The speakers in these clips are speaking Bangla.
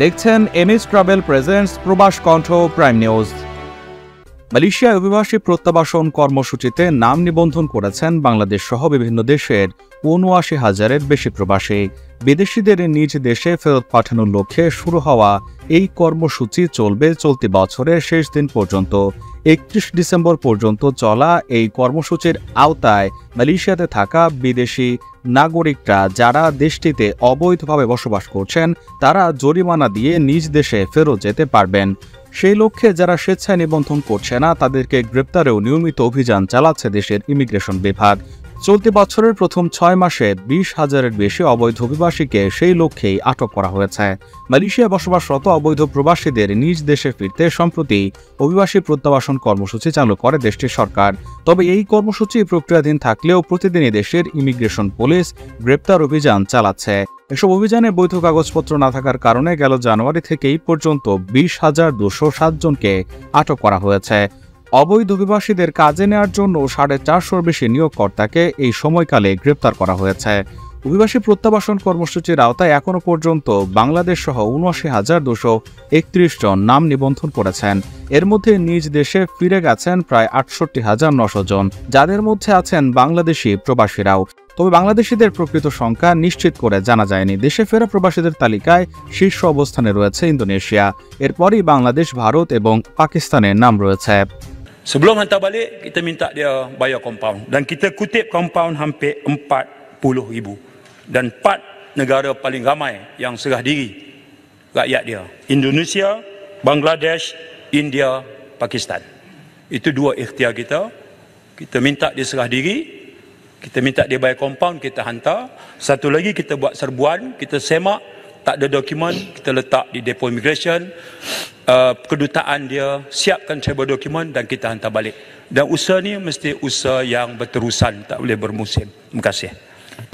দেখছেন এমএস ট্রাভেল প্রেজেন্টস প্রবাস কণ্ঠ প্রাইম নিউজ। মালয়েশিয়ায় অভিবাসী প্রত্যাবাসন কর্মসূচিতে নাম নিবন্ধন করেছেন বাংলাদেশ সহ বিভিন্ন দেশের ৭৯,০০০-এর বেশি প্রবাসী। বিদেশিদের নিজ দেশে ফেরত পাঠানোর লক্ষ্যে শুরু হওয়া এই কর্মসূচি চলবে চলতি বছরের শেষ দিন পর্যন্ত। ৩১ ডিসেম্বর পর্যন্ত চলা এই কর্মসূচির আওতায় মালয়েশিয়াতে থাকা বিদেশি নাগরিকরা যারা দেশটিতে অবৈধভাবে বসবাস করছেন তারা জরিমানা দিয়ে নিজ দেশে ফেরত যেতে পারবেন। সেই লক্ষ্যে যারা স্বেচ্ছায় নিবন্ধন করছে না তাদেরকে গ্রেপ্তারেও নিয়মিত অভিযান চালাচ্ছে দেশের ইমিগ্রেশন বিভাগ। চলতি বছরের প্রথম ৬ মাসে ২০,০০০-এর বেশি অবৈধ অভিবাসীকে সেই লক্ষ্যেই আটক করা হয়েছে। মালয়েশিয়ায় বসবাসরত অবৈধ প্রবাসীদের নিজ দেশে ফিরতে সম্প্রতি অভিবাসী প্রত্যাবাসন কর্মসূচি চালু করে দেশটির সরকার। তবে এই কর্মসূচি প্রক্রিয়াধীন থাকলেও প্রতিদিনই দেশের ইমিগ্রেশন পুলিশ গ্রেপ্তার অভিযান চালাচ্ছে। এসব অভিযানে বৈধ কাগজপত্র না থাকার কারণে গেল জানুয়ারি থেকে এই পর্যন্ত ২০,২০৭ জনকে আটক করা হয়েছে। অবৈধ অভিবাসীদের কাজে নেওয়ার জন্য ৪৫০-র বেশি নিয়োগকর্তাকে এই সময়কালে গ্রেপ্তার করা হয়েছে। অভিবাসী প্রত্যাবাসন কর্মসূচির আওতায় এখনও পর্যন্ত বাংলাদেশ সহ ৭৯,২৩১ জন নাম নিবন্ধন করেছেন। এর মধ্যে নিজ দেশে ফিরে গেছেন প্রায় ৬৮,৯০০ জন, যাদের মধ্যে আছেন বাংলাদেশি প্রবাসীরাও। তবে বাংলাদেশিদের প্রকৃত সংখ্যা নিশ্চিত করে জানা যায়নি। দেশে ফেরা প্রবাসীদের তালিকায় শীর্ষ অবস্থানে রয়েছে ইন্দোনেশিয়া, এরপরই বাংলাদেশ, ভারত এবং পাকিস্তানের নাম রয়েছে। Sebelum hantar balik, kita minta dia bayar kompaun. Dan kita kutip kompaun hampir 40,000. Dan 4 negara paling ramai yang serah diri rakyat dia. Indonesia, Bangladesh, India, Pakistan. Itu 2 ikhtiar kita. Kita minta dia serah diri, kita minta dia bayar kompaun, kita hantar. Satu lagi kita buat serbuan, kita semak, tak ada dokumen, kita letak di depo immigration. Kedutaan dia siapkan travel dokumen dan kita hantar balik. Dan usaha ni mesti usaha yang berterusan, tak boleh bermusim. Terima kasih.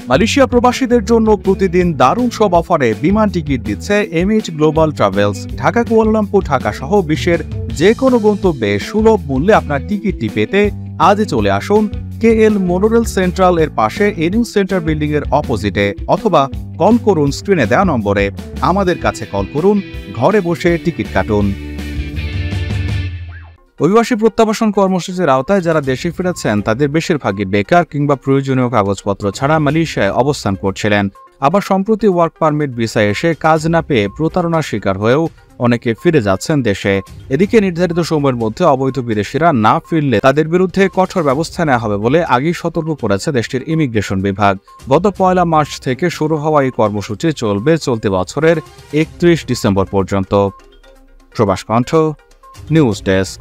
Malaysia প্রবাসীদের জন্য প্রতিদিন দারুণ সব অফারে বিমান টিকিট দিচ্ছে MH global travels. Dhaka, Kuala Lumpur, Dhaka সহ বিশ্বের যে কোনো গন্তব্যে সুলভ মূল্যে আপনার টিকিটটি পেতে আজই চলে আসুন কেএল মোনোরেল সেন্ট্রাল এর পাশে এনিউ সেন্টার বিল্ডিং এর অপোজিটে, অথবা কল করুন স্ক্রিনে দেওয়া নম্বরে। আমাদের কাছে কল করুন, ঘরে বসে টিকিট কাটুন। অভিবাসী প্রত্যাবাসন কর্মসূচির আওতায় যারা দেশে ফিরেছেন তাদের বেশিরভাগই বেকার কিংবা প্রয়োজনীয় কাগজপত্র ছাড়া মালয়েশিয়ায় অবস্থান করছিলেন। আবার সম্প্রতি ওয়ার্ক পারমিট ভিসা এসে কাজ না পেয়ে প্রতারণার শিকার হয়েও অনেকে ফিরে যাচ্ছেন দেশে। এদিকে নির্ধারিত সময়ের মধ্যে অবৈধ বিদেশিরা না ফিরলে তাদের বিরুদ্ধে কঠোর ব্যবস্থা নেওয়া হবে বলে আগেই সতর্ক করেছে দেশটির ইমিগ্রেশন বিভাগ। গত ১ মার্চ থেকে শুরু হওয়া এই কর্মসূচি চলবে চলতি বছরের ৩১ ডিসেম্বর পর্যন্ত। প্রবাস কণ্ঠ নিউজ ডেস্ক।